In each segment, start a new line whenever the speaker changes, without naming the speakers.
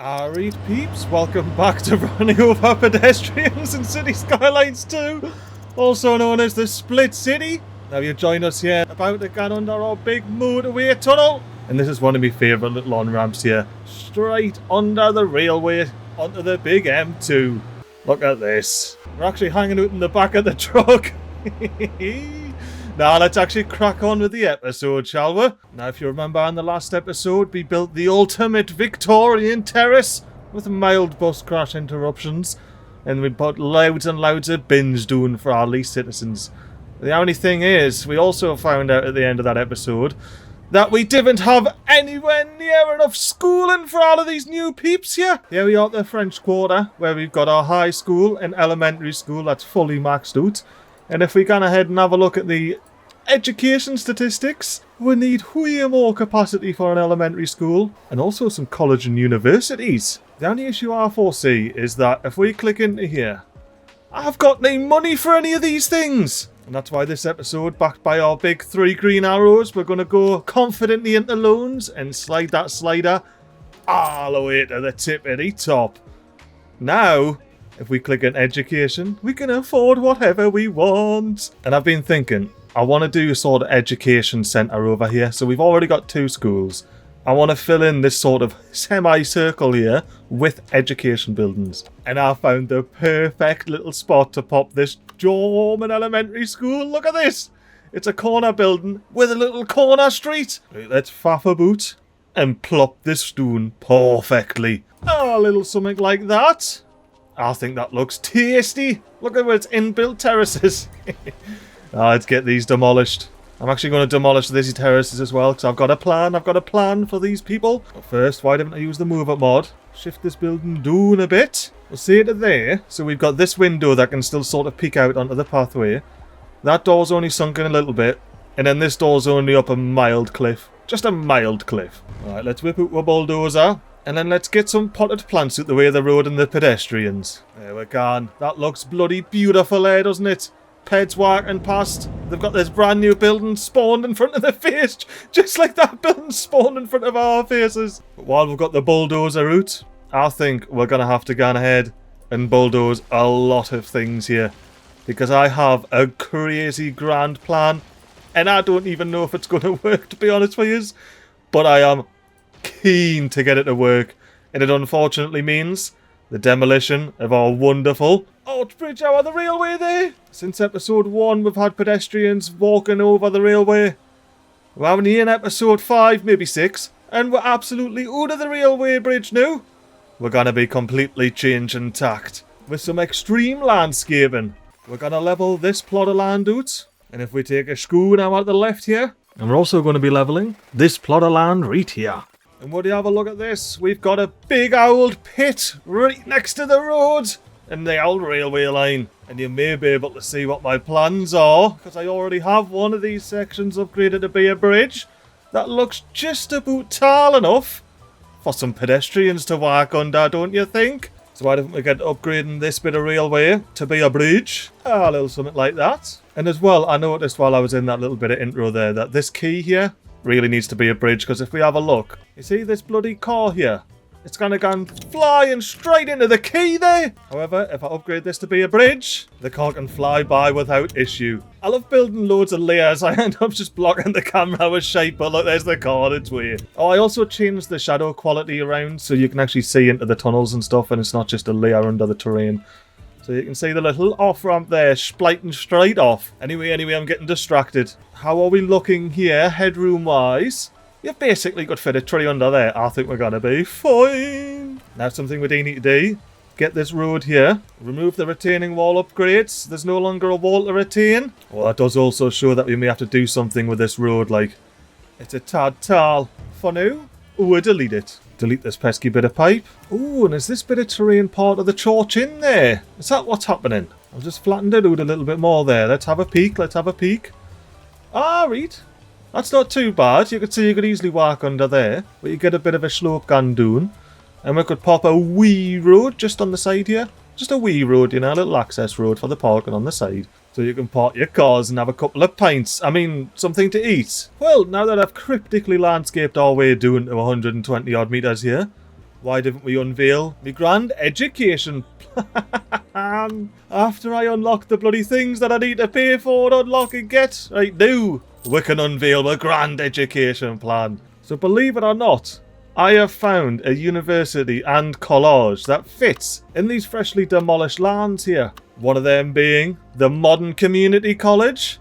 Alright peeps, welcome back to running over pedestrians in City Skylines 2, also known as the Split City. Now you join us here about to get under our big motorway tunnel. And this is one of my favourite little on-ramps here, straight under the railway onto the big M2. Look at this. We're actually hanging out in the back of the truck. Now let's actually crack on with the episode, shall we? Now if you remember in the last episode, we built the ultimate Victorian terrace with mild bus crash interruptions, and we put loads and loads of bins doing for our least citizens. The only thing is, we also found out at the end of that episode that we didn't have anywhere near enough schooling for all of these new peeps here. Here we are at the French Quarter, where we've got our high school and elementary school that's fully maxed out. And if we go ahead and have a look at the education statistics, we need way more capacity for an elementary school, and also some college and universities. The only issue I foresee is that if we click into here, I've got no money for any of these things. And that's why this episode, backed by our big 3 green arrows, we're going to go confidently into loans and slide that slider all the way to the tippity top. Now, if we click on education, we can afford whatever we want. And I've been thinking, I want to do a sort of education centre over here. So we've already got 2 schools. I want to fill in this sort of semicircle here with education buildings. And I found the perfect little spot to pop this German elementary school. Look at this. It's a corner building with a little corner street. Right, let's faff a boot and plop this stone perfectly. Oh, a little something like that. I think that looks tasty. Look at its inbuilt terraces. Let's get these demolished. I'm actually going to demolish these terraces as well, because I've got a plan. I've got a plan for these people. But first, why didn't I use the move up mod? Shift this building down a bit. We'll see it there. So we've got this window that can still sort of peek out onto the pathway. That door's only sunken a little bit. And then this door's only up a mild cliff. Just a mild cliff. Alright, let's whip out our bulldozer. And then let's get some potted plants out the way of the road and the pedestrians. There we go. That looks bloody beautiful there, doesn't it? Peds walking past. They've got this brand new building spawned in front of their face. Just like that building spawned in front of our faces. But while we've got the bulldozer out, I think we're going to have to go ahead and bulldoze a lot of things here. Because I have a crazy grand plan. And I don't even know if it's going to work, to be honest with you. But I am keen to get it to work, and it unfortunately means the demolition of our wonderful Bridge over the railway there. Since episode 1 we've had pedestrians walking over the railway. We're having here in episode 5, maybe 6, and we're absolutely out of the railway bridge now. We're going to be completely changing tact with some extreme landscaping. We're going to level this plot of land out, and if we take a screw now at the left here, and we're also going to be levelling this plot of land right here. And would you have a look at this? We've got a big old pit right next to the road and the old railway line. And you may be able to see what my plans are, because I already have one of these sections upgraded to be a bridge that looks just about tall enough for some pedestrians to walk under, don't you think? So why don't we get upgrading this bit of railway to be a bridge? A little something like that. And as well, I noticed while I was in that little bit of intro there that this key here really needs to be a bridge, because if we have a look, you see this bloody car here? It's gonna go flying straight into the key there. However, if I upgrade this to be a bridge, the car can fly by without issue. I love building loads of layers. I end up just blocking the camera with shape, but look, there's the car, it's weird. Oh, I also changed the shadow quality around so you can actually see into the tunnels and stuff, and it's not just a layer under the terrain. So you can see the little off-ramp there, spliting straight off. Anyway, I'm getting distracted. How are we looking here, headroom-wise? You've basically got fit a tree under there. I think we're going to be fine. Now something we do need to do. Get this road here. Remove the retaining wall upgrades. There's no longer a wall to retain. Well, that does also show that we may have to do something with this road, like. It's a tad tall. For now, we'll delete it. Delete this pesky bit of pipe. Ooh, and is this bit of terrain part of the church in there? Is that what's happening? I've just flattened it out a little bit more there. Let's have a peek. Ah, right. That's not too bad. You could see you could easily walk under there. But you get a bit of a slope gone down. And we could pop a wee road just on the side here. Just a wee road, you know, a little access road for the parking on the side. So you can park your cars and have a couple of pints. I mean, something to eat. Well, now that I've cryptically landscaped our way down to 120 odd metres here, Why didn't we unveil my grand education plan after I unlock the bloody things that I need to pay for to unlock and get? Right now, we can unveil my grand education plan. So believe it or not, I have found a university and collage that fits in these freshly demolished lands here. One of them being the modern community college,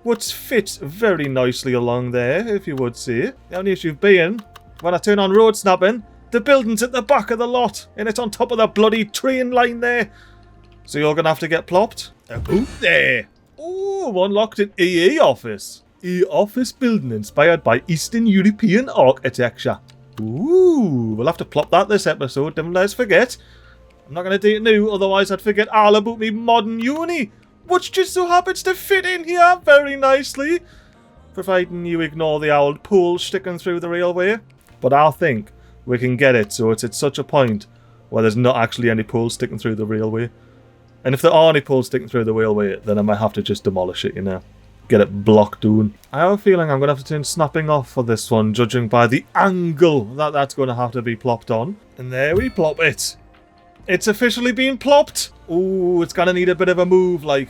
which fits very nicely along there, if you would see it. The only issue being, when I turn on road snapping, the building's at the back of the lot, and it's on top of the bloody train line there. So you're going to have to get plopped. Out there. Oh, unlocked an EE office. E-office building inspired by Eastern European architecture. Ooh, we'll have to plop that this episode, don't let's forget. I'm not going to do it now, otherwise I'd forget all about me modern uni, which just so happens to fit in here very nicely, providing you ignore the old poles sticking through the railway. But I think we can get it so it's at such a point where there's not actually any poles sticking through the railway. And if there are any poles sticking through the railway, then I might have to just demolish it, you know. Get it blocked down. I have a feeling I'm going to have to turn snapping off for this one, judging by the angle that's going to have to be plopped on. And there we plop it. It's officially been plopped. Ooh, it's going to need a bit of a move, like.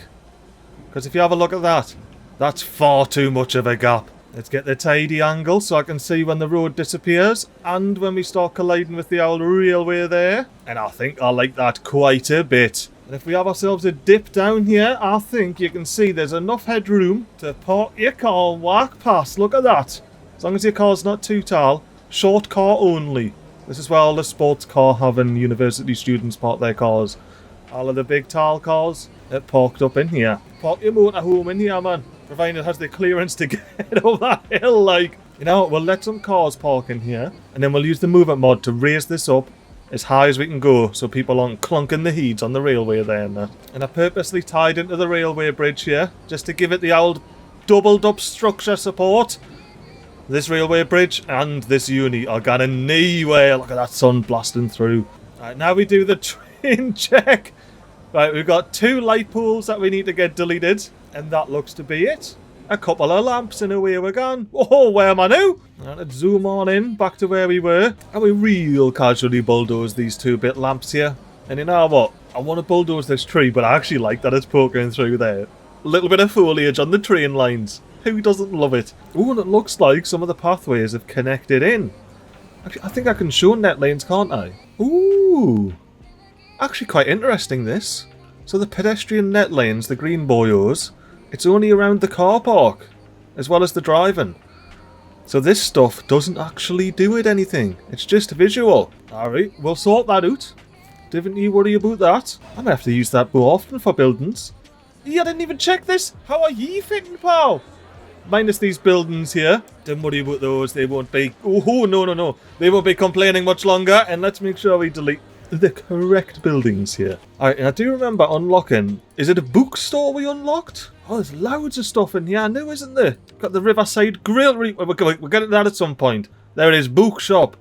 Because if you have a look at that, that's far too much of a gap. Let's get the tidy angle so I can see when the road disappears and when we start colliding with the old railway there. And I think I like that quite a bit. And if we have ourselves a dip down here, I think you can see there's enough headroom to park your car and walk past. Look at that. As long as your car's not too tall. Short car only. This is where all the sports car having university students park their cars. All of the big tall cars are parked up in here. Park your motorhome in here, man. Providing it has the clearance to get over that hill, like. You know, we'll let some cars park in here. And then we'll use the movement mod to raise this up as high as we can go so people aren't clunking the heads on the railway there and that. And I purposely tied into the railway bridge here just to give it the old doubled up structure support. This railway bridge and this uni are gonna anywhere. Look at that sun blasting through. Right, now we do the train check. Right, we've got 2 light poles that we need to get deleted. And that looks to be it. A couple of lamps and away we're gone. Oh, where am I now? Right, let's zoom on in back to where we were. And we real casually bulldoze these 2-bit lamps here. And you know what? I want to bulldoze this tree, but I actually like that it's poking through there. A little bit of foliage on the train lines. Who doesn't love it? Oh, and it looks like some of the pathways have connected in. Actually, I think I can show net lanes, can't I? Ooh. Actually quite interesting, this. So the pedestrian net lanes, the green boyos, it's only around the car park, as well as the driving. So this stuff doesn't actually do it anything. It's just visual. Alright, we'll sort that out. Didn't you worry about that? I might have to use that more often for buildings. Yeah, I didn't even check this. How are ye fitting, pal? Minus these buildings here. Don't worry about those. They won't be... Oh, no. They won't be complaining much longer. And let's make sure we delete the correct buildings here. Alright, and I do remember unlocking... Is it a bookstore we unlocked? Oh, there's loads of stuff in here now, isn't there? Got the Riverside Grill. We're getting that at some point. There it is, bookshop.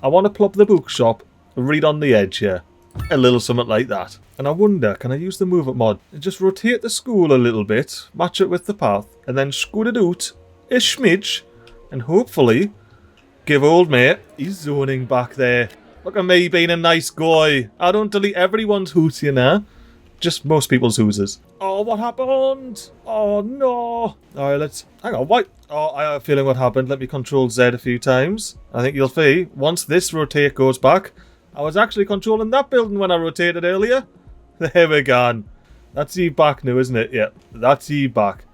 I want to plop the bookshop right on the edge here. A little something like that. And I wonder, can I use the movement mod and just rotate the school a little bit, match it with the path, and then scoot it out a smidge, and hopefully give old mate his zoning back there. Look at me being a nice guy. I don't delete everyone's hoots, you know. Just most people's hooses. Oh, what happened? Oh, no. Alright, let's... Hang on, wait. Oh, I have a feeling what happened. Let me control Z a few times. I think you'll see, once this rotate goes back... I was actually controlling that building when I rotated earlier. There we go. That's ye back now, isn't it? Yep, that's ye back.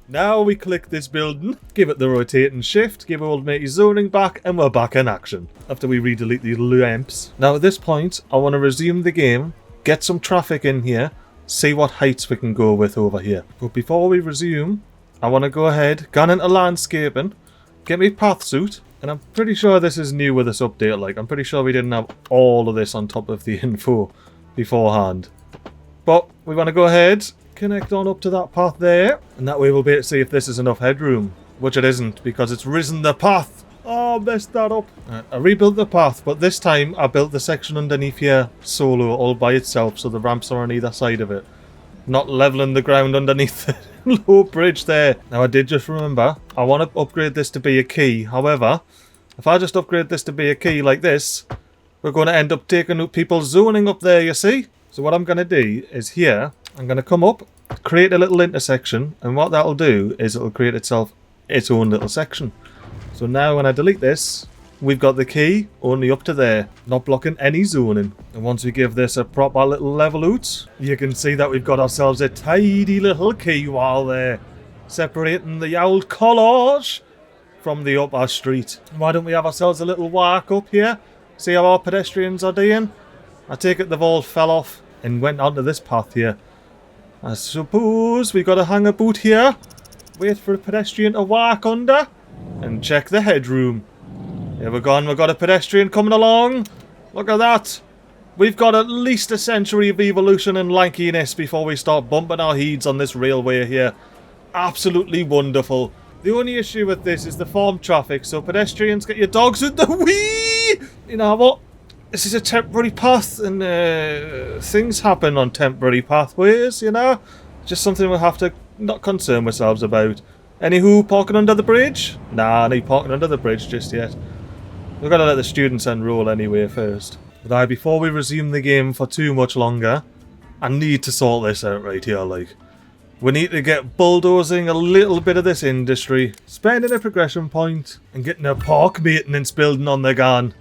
Now we click this building, give it the rotating shift, give old matey zoning back, and we're back in action. After we redelete these lamps. Now at this point, I want to resume the game, get some traffic in here, see what heights we can go with over here. But before we resume, I want to go ahead, go into landscaping, get me path suit, and I'm pretty sure this is new with this update, like, I'm pretty sure we didn't have all of this on top of the info beforehand. But we want to go ahead, connect on up to that path there, and that way we'll be able to see if this is enough headroom, which it isn't, because it's risen the path. Oh, messed that up. I rebuilt the path, but this time I built the section underneath here solo, all by itself, so the ramps are on either side of it. Not leveling the ground underneath the low bridge there. Now I did just remember, I want to upgrade this to be a key. However, if I just upgrade this to be a key like this, we're going to end up taking up people's zoning up there, you see. So what I'm going to do is here, I'm going to come up, create a little intersection, and what that'll do is it'll create itself its own little section. So now when I delete this, we've got the key only up to there, not blocking any zoning. And once we give this a proper little level out, you can see that we've got ourselves a tidy little key wall there, separating the old collage from the upper street. Why don't we have ourselves a little walk up here? See how our pedestrians are doing? I take it they've all fell off and went onto this path here. I suppose we got to hang a boot here, wait for a pedestrian to walk under, and check the headroom. Here we're gone, we've got a pedestrian coming along. Look at that. We've got at least a century of evolution and lankiness before we start bumping our heads on this railway here. Absolutely wonderful. The only issue with this is the farm traffic, so pedestrians, get your dogs in the wee! You know what? This is a temporary path, and things happen on temporary pathways, you know? Just something we'll have to not concern ourselves about. Anywho, parking under the bridge? Nah, no parking under the bridge just yet. We've got to let the students enroll anyway first. But before we resume the game for too much longer, I need to sort this out right here, like. We need to get bulldozing a little bit of this industry, spending a progression point, and getting a park maintenance building on the gun.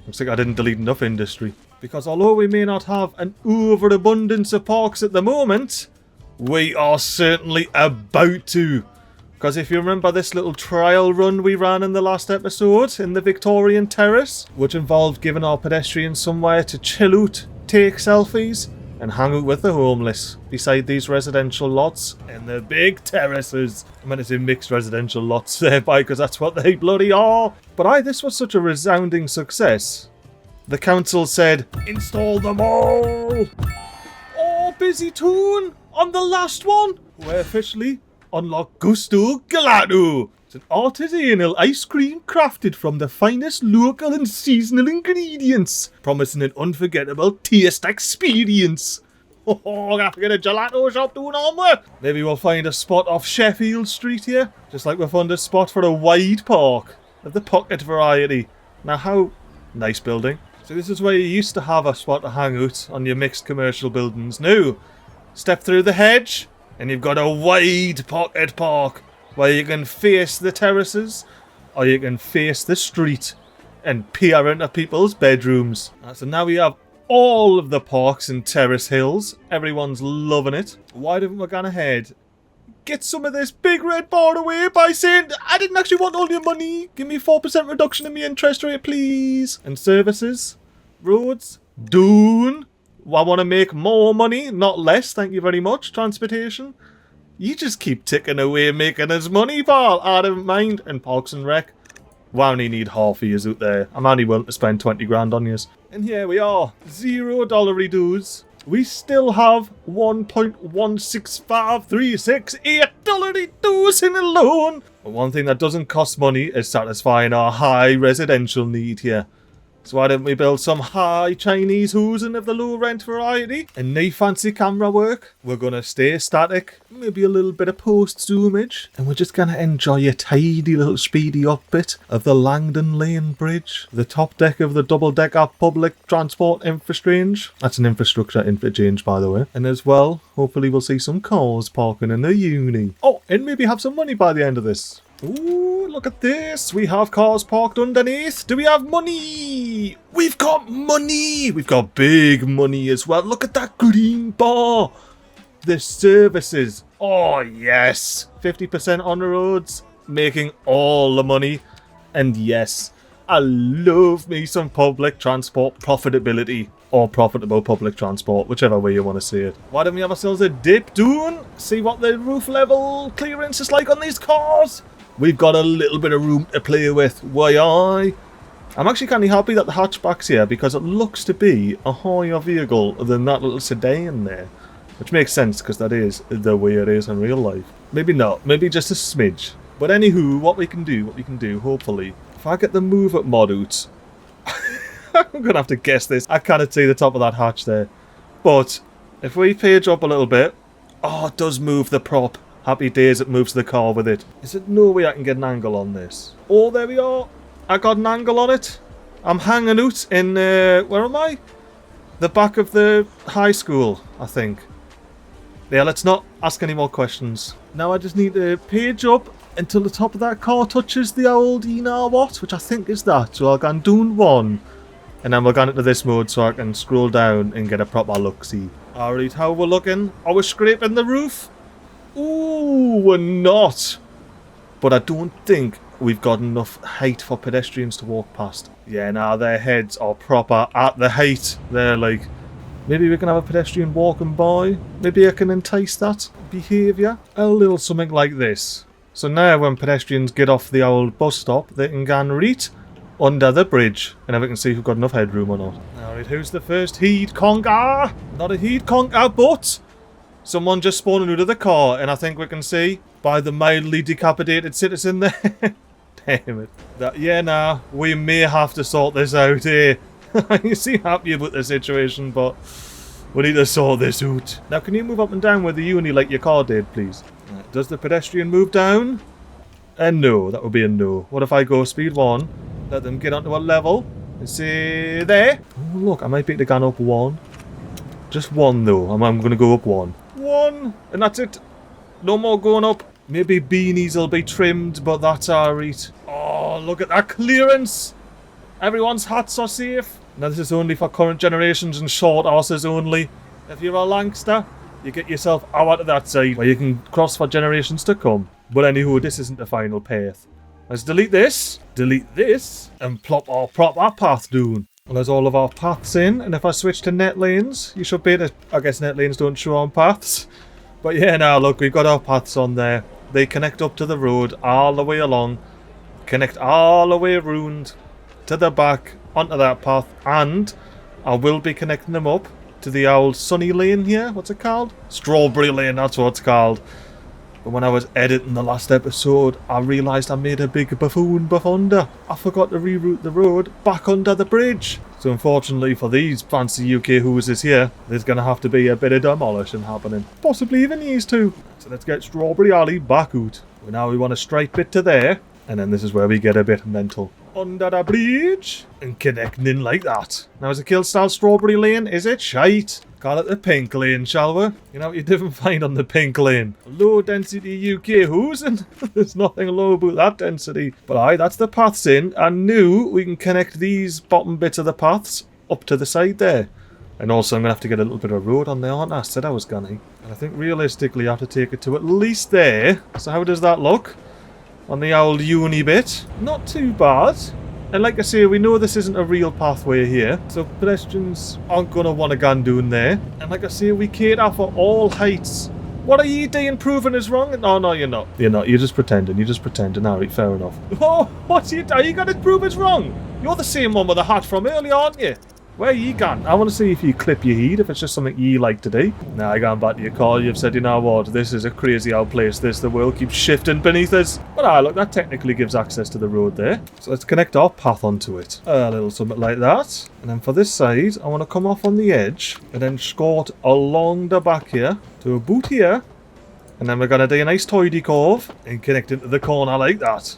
Looks like I didn't delete enough industry. Because although we may not have an overabundance of parks at the moment, we are certainly about to. Because if you remember this little trial run we ran in the last episode in the Victorian Terrace, which involved giving our pedestrians somewhere to chill out, take selfies, and hang out with the homeless beside these residential lots in the big terraces. I meant to say mixed residential lots thereby, because that's what they bloody are. But this was such a resounding success. The council said, install them all! Oh, busy tune on the last one! We officially unlock Gusto Gelato. It's an artisanal ice cream crafted from the finest local and seasonal ingredients, promising an unforgettable taste experience. Oh, I have to get a gelato shop doing all work. Maybe we'll find a spot off Sheffield Street here, just like we found a spot for a wide park of the pocket variety. Now how... Nice building. So this is where you used to have a spot to hang out on your mixed commercial buildings. Now, step through the hedge, and you've got a wide pocket park where you can face the terraces, or you can face the street and peer into people's bedrooms. So now we have all of the parks in Terrace Hills. Everyone's loving it. Why don't we go ahead, get some of this big red bar away by saying, I didn't actually want all your money. Give me 4% reduction in my interest rate, please. And services, roads, done. I want to make more money, not less, thank you very much. Transportation. You just keep ticking away making us money, pal. I don't mind. And Parks and Rec. We only need half of yous out there. I'm only willing to spend 20 grand on yous. And here we are. $0 dues. We still have $1.165368 dues in a loan. But one thing that doesn't cost money is satisfying our high residential need here. So why don't we build some high Chinese housing of the low rent variety? And no fancy camera work. We're going to stay static. Maybe a little bit of post-zoomage. And we're just going to enjoy a tidy little speedy up bit of the Langdon Lane Bridge. The top deck of the double-decker public transport infrastructure. That's an infrastructure interchange, by the way. And as well, hopefully we'll see some cars parking in the uni. Oh, and maybe have some money by the end of this. Ooh, look at this. We have cars parked underneath. Do we have money? We've got money. We've got big money as well. Look at that green bar. The services. Oh, yes. 50% on the roads. Making all the money. And yes, I love me some public transport profitability. Or profitable public transport, whichever way you want to see it. Why don't we have ourselves a dip doing? See what the roof level clearance is like on these cars. We've got a little bit of room to play with. Why I'm actually kind of happy that the hatchback's here because it looks to be a higher vehicle than that little sedan there. Which makes sense because that is the way it is in real life. Maybe not, maybe just a smidge. But anywho, what we can do, hopefully. If I get the move up mod out, I'm going to have to guess this. I can't see the top of that hatch there. But if we page up a little bit, oh, it does move the prop. Happy days, it moves the car with it. Is there no way I can get an angle on this? Oh, there we are. I got an angle on it. I'm hanging out in, where am I? The back of the high school, I think. Yeah, let's not ask any more questions. Now I just need to page up until the top of that car touches the old what, which I think is that. So I'll go and do one. And then we'll go into this mode so I can scroll down and get a proper look-see. Alright, how we're looking? Are we scraping the roof? Ooh, we're not. But I don't think we've got enough height for pedestrians to walk past. Yeah, now their heads are proper at the height. They're like... Maybe we can have a pedestrian walking by. Maybe I can entice that behaviour. A little something like this. So now when pedestrians get off the old bus stop, they can go and reach under the bridge. And then we can see if we've got enough headroom or not. Alright, who's the first heat conker? Not a heat conker, but someone just spawned out of the car. And I think we can see by the mildly decapitated citizen there. Damn it. Yeah, nah, we may have to sort this out here. You seem happy about the situation, but we need to sort this out. Now, can you move up and down with the uni like your car did, please? Right, does the pedestrian move down? No, that would be a no. What if I go speed 1, let them get onto a level, and say there? Oh, look, I might be able to go up 1. Just 1, though. I'm going to go up 1. 1, and that's it. No more going up. Maybe beanies will be trimmed, but that's alright. Oh, look at that clearance. Everyone's hats are safe. Now this is only for current generations and short horses only. If you're a Langster, you get yourself out to that side where you can cross for generations to come. But anywho, this isn't the final path. Let's delete this, and plop our proper path down. Well, there's all of our paths in, and if I switch to net lanes, you should be able to... I guess net lanes don't show on paths. But yeah, now look, we've got our paths on there. They connect up to the road all the way along. Connect all the way around to the back onto that path, and I will be connecting them up to the old sunny lane here. What's it called? Strawberry lane, that's what it's called. But when I was editing the last episode, I realised I made a big buffunder. I forgot to reroute the road back under the bridge. So unfortunately for these fancy UK hooses here, there's going to have to be a bit of demolition happening. Possibly even these two. So let's get Strawberry Alley back out. Well, now we want to stripe it to there, and then this is where we get a bit mental. Under the bridge and connecting in like that. Now is it kill style Strawberry Lane? Is it shite? Call it the pink lane, shall we? You know what you didn't find on the pink lane? Low density UK hoosing. There's nothing low about that density. But aye, that's the paths in. And now we can connect these bottom bits of the paths up to the side there. And also I'm going to have to get a little bit of road on there, aren't I? I said I was gonna. And I think realistically I have to take it to at least there. So how does that look? On the old uni bit. Not too bad. And like I say, we know this isn't a real pathway here. So pedestrians aren't going to want to go down there. And like I say, we cater for all heights. What are you doing proving is wrong? No, you're not. You're not. You're just pretending. You're just pretending. Alright, fair enough. Oh, are you going to prove it's wrong? You're the same one with the hat from earlier, aren't you? Where you gone? I want to see if you clip your heat, if it's just something you like to do. Now, I gone back to your car, you've said, you know what, this is a crazy old place, the world keeps shifting beneath us. But look, that technically gives access to the road there. So let's connect our path onto it. A little something like that. And then for this side, I want to come off on the edge, and then scort along the back here, to about here. And then we're going to do a nice tidy curve, and connect into the corner like that.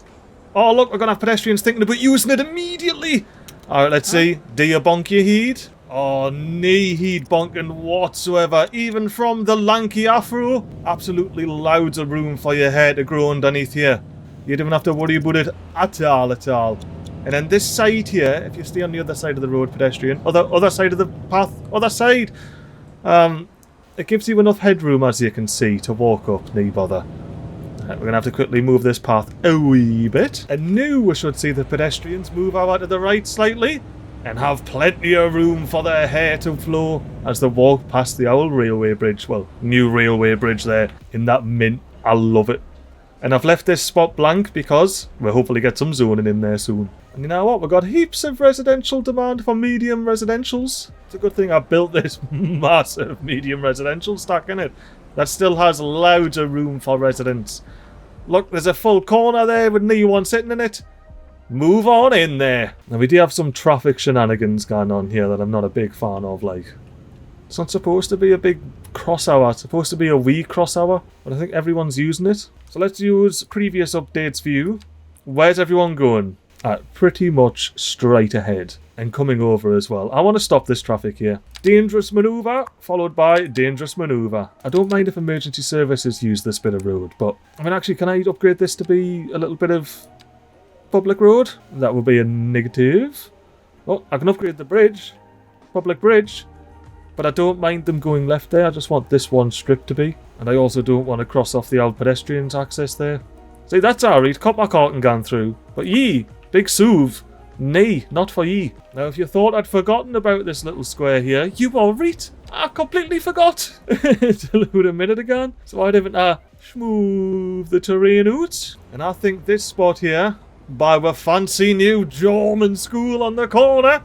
Oh look, we're going to have pedestrians thinking about using it immediately. Alright, let's see. Do you bonk your heed? Oh, no heed bonking whatsoever. Even from the lanky afro. Absolutely loads of room for your hair to grow underneath here. You don't have to worry about it at all. And then this side here, if you stay on the other side of the road, pedestrian, other side of the path, other side, it gives you enough headroom, as you can see, to walk up, no bother. We're going to have to quickly move this path a wee bit. And now we should see the pedestrians move out to the right slightly and have plenty of room for their hair to flow as they walk past the old railway bridge. Well, new railway bridge there in that mint. I love it. And I've left this spot blank because we'll hopefully get some zoning in there soon. And you know what? We've got heaps of residential demand for medium residentials. It's a good thing I built this massive medium residential stack in it. That still has loads of room for residents. Look, there's a full corner there with no one sitting in it. Move on in there. Now, we do have some traffic shenanigans going on here that I'm not a big fan of, like. It's not supposed to be a big cross hour. It's supposed to be a wee cross hour. But I think everyone's using it. So let's use previous updates view. Where's everyone going? Pretty much straight ahead and coming over as well. I want to stop this traffic here. Dangerous manoeuvre, followed by dangerous manoeuvre. I don't mind if emergency services use this bit of road, but I mean, actually, can I upgrade this to be a little bit of public road? That would be a negative. Oh, I can upgrade the bridge. Public bridge. But I don't mind them going left there. I just want this one strip to be. And I also don't want to cross off the old pedestrians access there. See, that's alright. Cut my cart and gone through. But ye, big suv. Nay, not for ye. Now, if you thought I'd forgotten about this little square here, you were right. I completely forgot to load a minute ago. So I didn't smooth the terrain out. And I think this spot here, by the fancy new German school on the corner.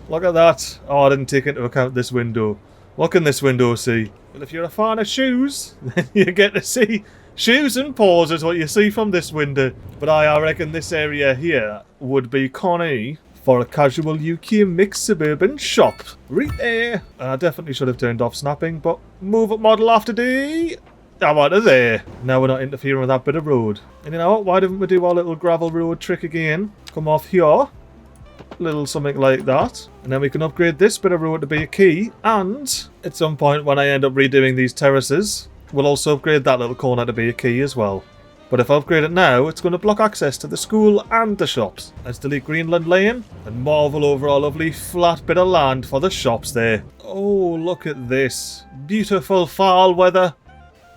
Look at that. Oh, I didn't take into account this window. What can this window see? Well, if you're a fan of shoes, then you get to see shoes and paws is what you see from this window. But I reckon this area here would be Connie for a casual UK mixed suburban shop. Right there. And I definitely should have turned off snapping, but move up model after D. I'm out of there. Now we're not interfering with that bit of road. And you know what? Why didn't we do our little gravel road trick again? Come off here. Little something like that, and then we can upgrade this bit of road to be a key, and at some point when I end up redoing these terraces, we'll also upgrade that little corner to be a key as well. But if I upgrade it now, it's going to block access to the school and the shops. Let's delete Greenland Lane and marvel over our lovely flat bit of land for the shops there. Oh, look at this. Beautiful fall weather.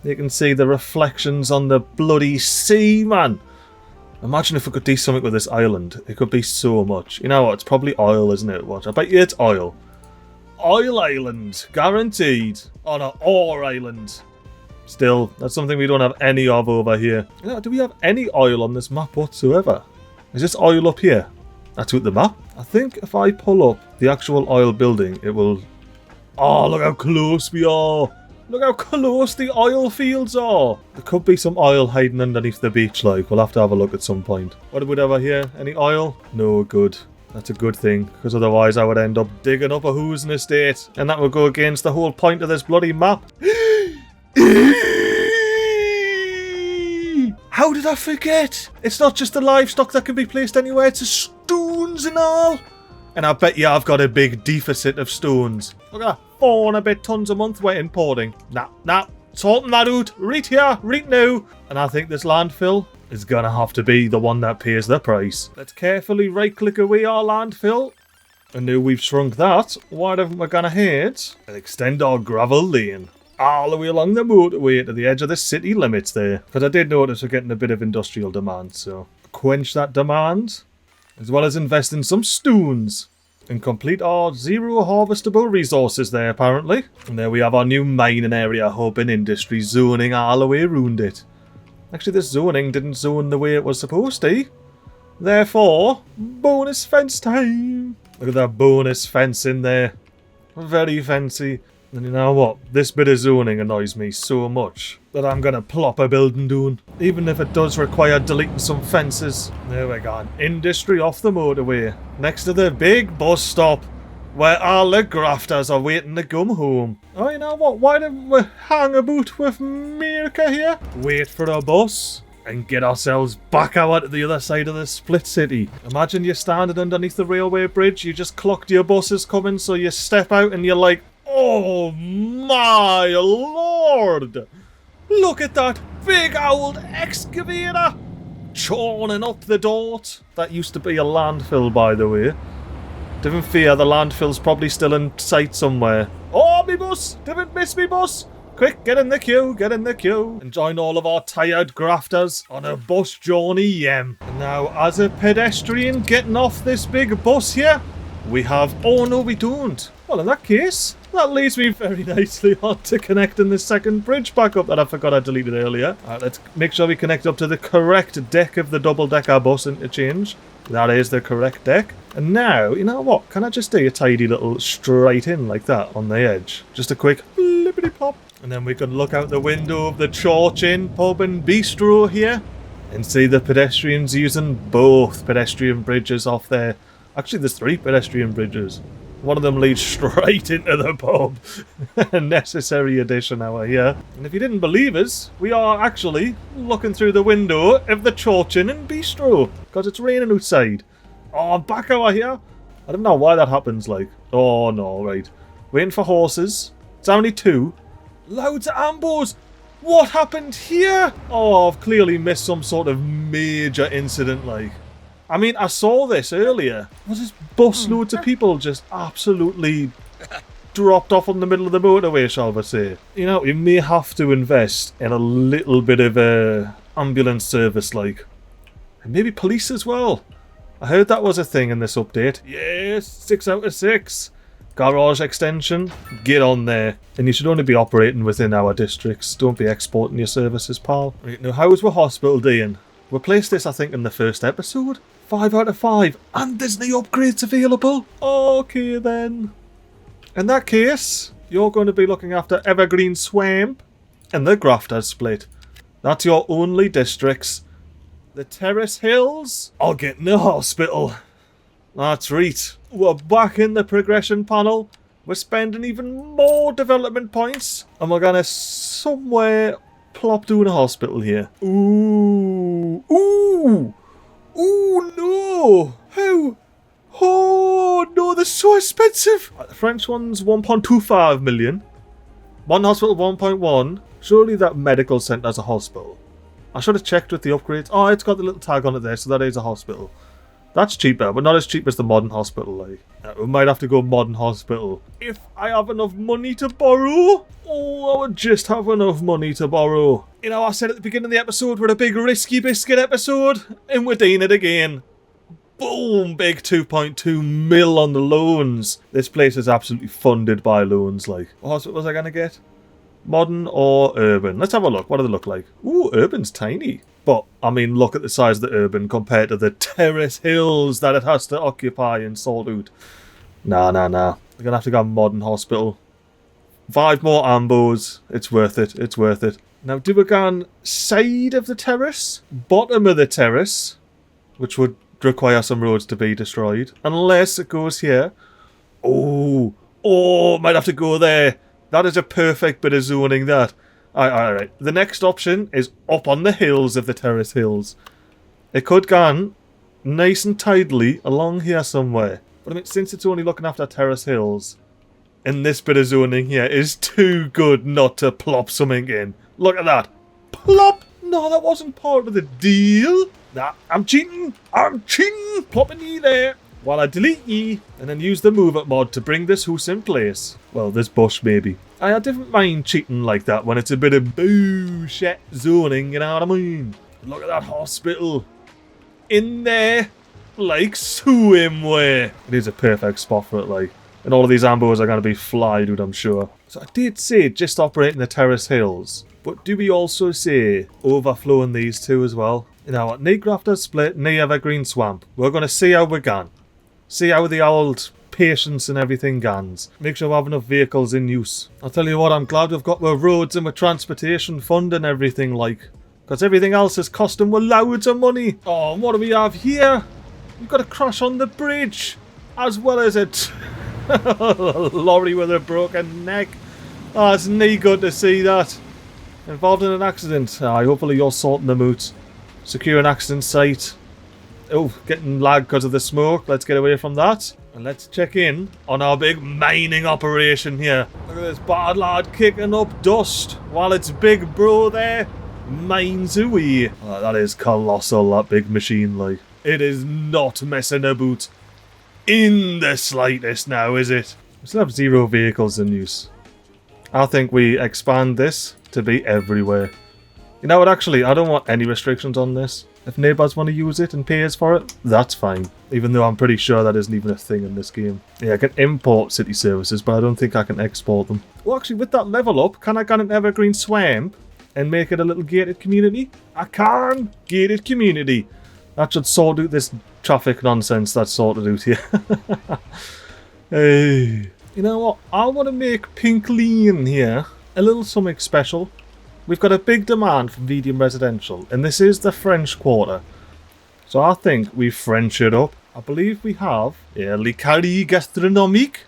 You can see the reflections on the bloody sea, man. Imagine if we could do something with this island. It could be so much. You know what? It's probably oil, isn't it? Watch. I bet you it's oil. Oil Island. Guaranteed. On an ore island. Still, that's something we don't have any of over here. You know, do we have any oil on this map whatsoever? Is this oil up here? That's with the map. I think if I pull up the actual oil building, it will... Oh, look how close we are. Look how close the oil fields are. There could be some oil hiding underneath the beach, like. We'll have to have a look at some point. What do we have here? Any oil? No, good. That's a good thing, because otherwise I would end up digging up a Who's estate. And that would go against the whole point of this bloody map. How did I forget? It's not just the livestock that can be placed anywhere, it's the stones and all. And I bet you I've got a big deficit of stones. Look at that. 4 and a bit tons a month we're importing. Nah. Sorting that out right here, right now. And I think this landfill is gonna have to be the one that pays the price. Let's carefully right click away our landfill. And now we've shrunk that, why haven't we gone ahead and extend our gravel lane all the way along the motorway to the edge of the city limits there. Because I did notice we're getting a bit of industrial demand, so quench that demand. As well as invest in some stones. And complete our zero harvestable resources there, apparently. And there we have our new mining area hub and industry zoning all the way around it. Actually, this zoning didn't zone the way it was supposed to. Therefore, bonus fence time. Look at that bonus fence in there. Very fancy. And you know what? This bit of zoning annoys me so much that I'm going to plop a building down. Even if it does require deleting some fences. There we go. Industry off the motorway. Next to the big bus stop. Where all the grafters are waiting to come home. Oh, you know what? Why don't we hang about with Mirka here? Wait for a bus. And get ourselves back out to the other side of the split city. Imagine you're standing underneath the railway bridge. You just clocked your buses coming. So you step out and you're like... Oh my lord! Look at that big old excavator! Churning up the dirt. That used to be a landfill, by the way. Don't fear, the landfill's probably still in sight somewhere. Oh, me bus! Didn't miss me bus! Quick, get in the queue, get in the queue. And join all of our tired grafters on a bus journey, yem. And now, as a pedestrian getting off this big bus here, we have... Oh no, we don't. Well, in that case... That leads me very nicely on to connecting the second bridge back up that I forgot I deleted earlier. Alright, let's make sure we connect up to the correct deck of the double-decker bus interchange. That is the correct deck. And now, you know what? Can I just do a tidy little straight in like that on the edge? Just a quick flippity-pop. And then we can look out the window of the Church Inn pub and bistro here. And see the pedestrians using both pedestrian bridges off there. Actually, there's 3 pedestrian bridges. One of them leads straight into the pub. A necessary addition over here. And if you didn't believe us, we are actually looking through the window of the Church Inn and Bistro. Because it's raining outside. Oh, back over here. I don't know why that happens, like. Oh, no, right. Waiting for horses. It's only 2. Loads of ambos. What happened here? Oh, I've clearly missed some sort of major incident, like. I mean, I saw this earlier. Was this bus loads of people just absolutely dropped off on the middle of the motorway, shall we say? You know, you may have to invest in a little bit of a ambulance service, like. And maybe police as well. I heard that was a thing in this update. Yes, 6 out of 6. Garage extension, get on there. And you should only be operating within our districts. Don't be exporting your services, pal. Right, now, how's our hospital doing? We placed this, I think, in the first episode. 5 out of 5. And there's no upgrades available. Okay, then. In that case, you're going to be looking after Evergreen Swamp and the Grafters Split. That's your only districts. The Terrace Hills? I'll get in the hospital. That's right. We're back in the progression panel. We're spending even more development points. And we're going to somewhere plop down a hospital here. Ooh. Ooh. Ooh, no. How? Oh, no, they're so expensive. The French one's 1.25 million. One hospital, 1.1. Surely that medical centre has a hospital. I should have checked with the upgrades. Oh, it's got the little tag on it there, so that is a hospital. That's cheaper, but not as cheap as the modern hospital, like. We might have to go modern hospital. If I have enough money to borrow. Oh, I would just have enough money to borrow. You know, I said at the beginning of the episode, we're a big risky biscuit episode, and we're doing it again. Boom, big 2.2 mil on the loans. This place is absolutely funded by loans, like. What hospital was I going to get? Modern or urban? Let's have a look. What do they look like? Ooh, urban's tiny. But, I mean, look at the size of the urban compared to the Terrace Hills that it has to occupy and sort out. Nah. We're going to have to go modern hospital. 5 more ambos. It's worth it. It's worth it. Now, do we go on side of the terrace? Bottom of the terrace? Which would require some roads to be destroyed. Unless it goes here. Oh, might have to go there. That is a perfect bit of zoning, that. Alright. The next option is up on the hills of the Terrace Hills. It could go on nice and tidily along here somewhere. But I mean, since it's only looking after Terrace Hills, and this bit of zoning here is too good not to plop something in. Look at that. Plop! No, that wasn't part of the deal. Nah, I'm cheating. Plop a knee there. While I delete ye, and then use the move it mod to bring this house in place. Well, this bush maybe. I didn't mind cheating like that when it's a bit of bullshit zoning, you know what I mean? Look at that hospital. In there, like swimwear. It is a perfect spot for it, like. And all of these ambos are going to be fly, dude, I'm sure. So I did say just operating the Terrace Hills. But do we also say overflowing these two as well? You know what? Knee Grafters Split, knee Evergreen Swamp. We're going to see how we can. See how the old patience and everything guns. Make sure we have enough vehicles in use. I'll tell you what, I'm glad we've got our roads and our transportation fund and everything, like. Because everything else is costing we loads of money. Oh, and what do we have here? We've got a crash on the bridge. As well as a lorry with a broken neck. Oh, it's neat good to see that. Involved in an accident. Hopefully you're sorting them out. Secure an accident site. Oh, getting lag because of the smoke. Let's get away from that. And let's check in on our big mining operation here. Look at this bad lad kicking up dust while it's big bro there mines away. Oh, that is colossal, that big machine, like. It is not messing about in the slightest now, is it? We still have 0 vehicles in use. I think we expand this to be everywhere. You know what, actually, I don't want any restrictions on this. If neighbours want to use it and pay us for it, that's fine. Even though I'm pretty sure that isn't even a thing in this game. Yeah, I can import city services, but I don't think I can export them. Well, actually, with that level up, can I get an Evergreen Swamp and make it a little gated community? I can! Gated community. That should sort out this traffic nonsense that's sorted out here. Hey. You know what? I want to make Pink Lane here a little something special. We've got a big demand for medium residential, and this is the French Quarter. So I think we French it up. I believe we have Le Carré Gastronomique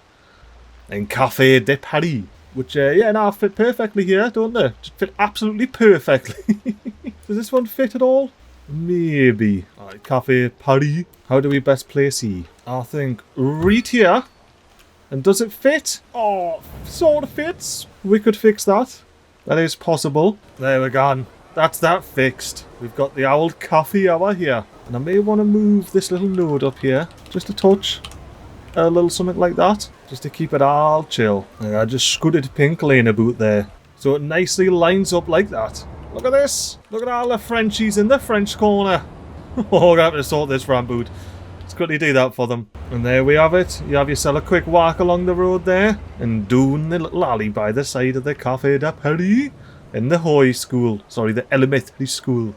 and Café de Paris, which, fit perfectly here, don't they? Just fit absolutely perfectly. Does this one fit at all? Maybe. Alright, Cafe Paris. How do we best place E? I think right here. And does it fit? Oh, sort of fits. We could fix that. That is possible. There we go. That's that fixed. We've got the old coffee hour here. And I may want to move this little node up here. Just a touch. A little something like that. Just to keep it all chill. And I just scooted pink lane about there. So it nicely lines up like that. Look at this. Look at all the Frenchies in the French corner. Oh, I'm going to sort this ramp out. Let's quickly do that for them. And there we have it. You have yourself a quick walk along the road there. And doing the little alley by the side of the Café de Paris. In the high school. Sorry, the elementary school.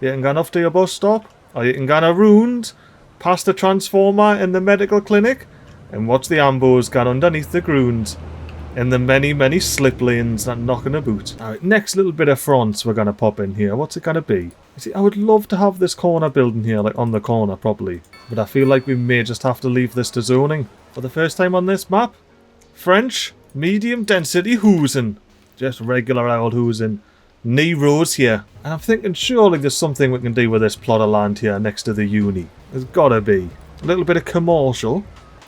You can go off to your bus stop. Or you can go around. Past the transformer in the medical clinic. And watch the ambos go underneath the ground. In the many, many slip lanes that knocking about. Alright, next little bit of fronts we're going to pop in here. What's it going to be? You see, I would love to have this corner building here, like on the corner properly. But I feel like we may just have to leave this to zoning. For the first time on this map, French, medium density housing. Just regular old housing. Knee rows here. And I'm thinking surely there's something we can do with this plot of land here next to the uni. There's gotta be. A little bit of commercial.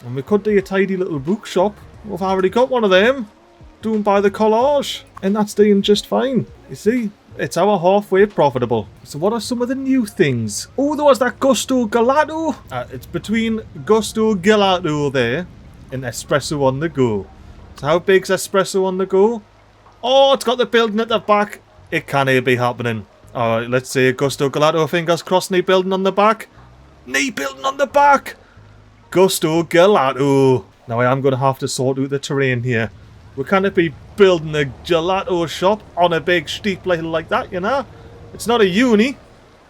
And we could do a tidy little bookshop. We've already got one of them. Doing by the collage. And that's doing just fine. You see, it's our halfway profitable. So what are some of the new things? Oh, there was that Gusto Gelato. It's between Gusto Gelato there and Espresso on the go. So how big's Espresso on the go? Oh, it's got the building at the back. It can't be happening. Alright, let's say Gusto Gelato, fingers crossed, knee building on the back. Knee building on the back. Gusto Gelato. Now I am going to have to sort out the terrain here. We can't be building a gelato shop on a big steep hill like that, you know? It's not a uni.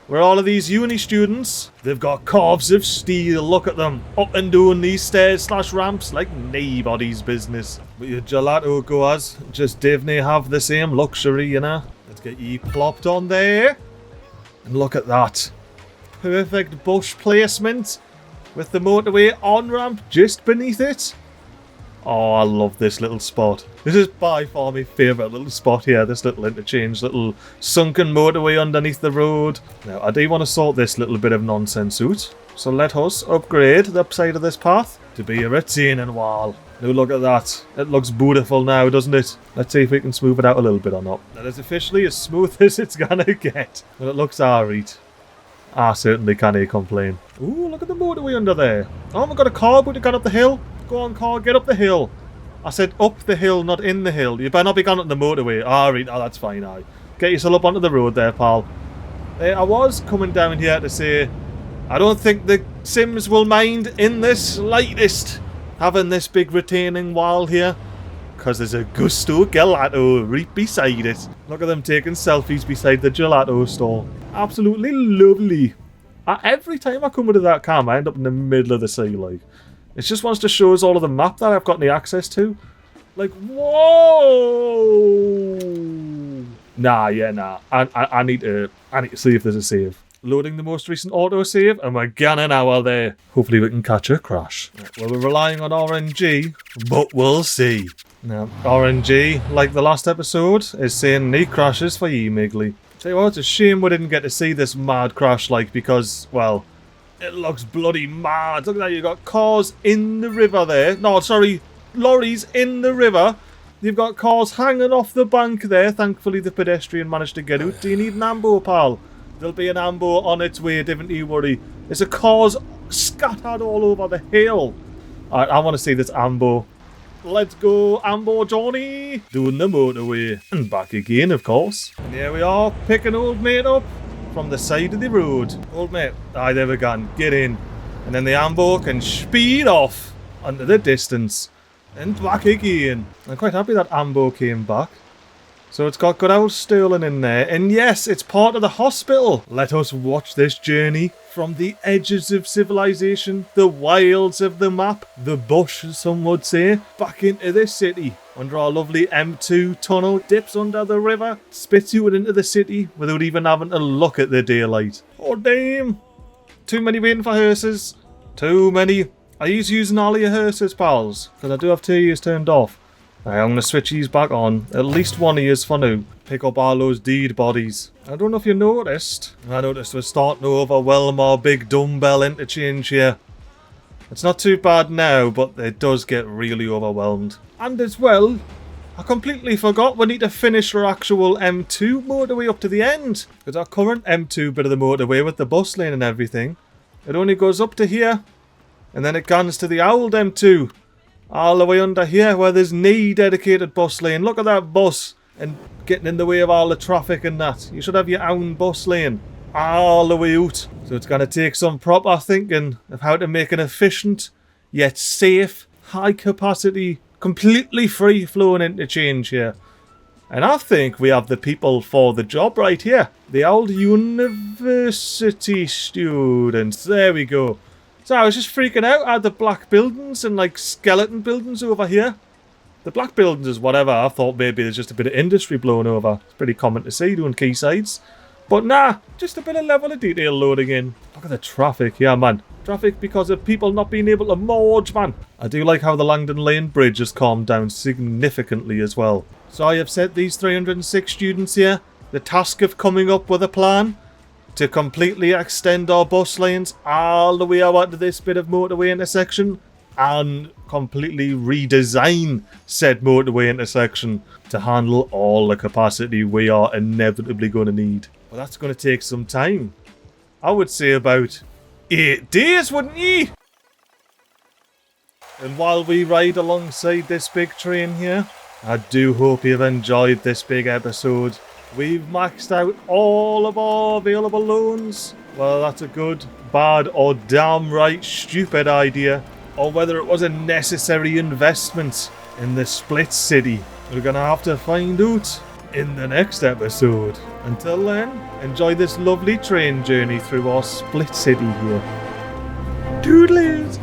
Where all of these uni students, they've got calves of steel, look at them. Up and down these stairs slash ramps like nobody's business. But your gelato goers just definitely have the same luxury, you know? Let's get you plopped on there. And look at that. Perfect bush placement. With the motorway on-ramp just beneath it. Oh, I love this little spot. This is by far my favourite little spot here. This little interchange, little sunken motorway underneath the road. Now, I do want to sort this little bit of nonsense out. So let us upgrade the upside of this path to be a retaining wall. Now look at that. It looks beautiful now, doesn't it? Let's see if we can smooth it out a little bit or not. That is officially as smooth as it's gonna get. But it looks alright. I certainly can't complain. Ooh, look at the motorway under there. Oh, we've got a car but it got up the hill. Go on, car, get up the hill. I said up the hill, not in the hill. You better not be gone up the motorway. Alright, oh, that's fine, aye. Get yourself up onto the road there, pal. I was coming down here to say, I don't think the Sims will mind in the slightest having this big retaining wall here. Because there's a Gusto Gelato right beside it. Look at them taking selfies beside the gelato store. Absolutely lovely. Every time I come into that cam, I end up in the middle of the sea, like. It just wants to show us all of the map that I've got any access to. Like, whoa! Nah, yeah, nah. I need to see if there's a save. Loading the most recent autosave, and we're gone an hour there. Hopefully we can catch a crash. Well, we're relying on RNG, but we'll see. Now, RNG, like the last episode, is saying no crashes for you, MiGly. Tell you what, it's a shame we didn't get to see this mad crash, like, because, well, it looks bloody mad. Look at that, you've got cars in the river there. No, sorry, lorries in the river. You've got cars hanging off the bank there. Thankfully, the pedestrian managed to get out. Do you need an ambo, pal? There'll be an ambo on its way, don't you worry. There's a cars scattered all over the hill. Alright, I want to see this ambo. Let's go, Ambo Johnny! Doing the motorway. And back again, of course. And here we are, picking old mate up from the side of the road. Old mate, aye, there we go. Get in. And then the Ambo can speed off into the distance. And back again. I'm quite happy that Ambo came back. So it's got good old Sterling in there. And yes, it's part of the hospital. Let us watch this journey from the edges of civilization, the wilds of the map, the bush, some would say, back into the city. Under our lovely M2 tunnel, dips under the river, spits you into the city without even having to look at the daylight. Oh, damn. Too many waiting for hearses. Too many. Are you using all of your hearses, pals? Because I do have 2 years turned off. Right, I'm going to switch these back on. At least one of these for now. Pick up all those deed bodies. I don't know if you noticed. I noticed we're starting to overwhelm our big dumbbell interchange here. It's not too bad now, but it does get really overwhelmed. And as well, I completely forgot we need to finish our actual M2 motorway up to the end. Because our current M2 bit of the motorway with the bus lane and everything, it only goes up to here. And then it guns to the old M2. All the way under here where there's no dedicated bus lane. Look at that bus. And getting in the way of all the traffic and that. You should have your own bus lane. All the way out. So it's going to take some proper thinking of how to make an efficient, yet safe, high capacity, completely free flowing interchange here. And I think we have the people for the job right here. The old university students. There we go. So I was just freaking out at the black buildings and like skeleton buildings over here. The black buildings is whatever. I thought maybe there's just a bit of industry blown over. It's pretty common to see doing quaysides. But nah, just a bit of level of detail loading in. Look at the traffic. Yeah, man. Traffic because of people not being able to merge, man. I do like how the Langdon Lane Bridge has calmed down significantly as well. So I have set these 306 students here the task of coming up with a plan to completely extend our bus lanes all the way out to this bit of motorway intersection and completely redesign said motorway intersection to handle all the capacity we are inevitably going to need. Well, that's going to take some time. I would say about 8 days, wouldn't ye? And while we ride alongside this big train here, I do hope you've enjoyed this big episode. We've maxed out all of our available loans. Well, that's a good, bad, or damn right stupid idea. Or whether it was a necessary investment in the split city. We're gonna have to find out in the next episode. Until then, enjoy this lovely train journey through our split city here. Toodles!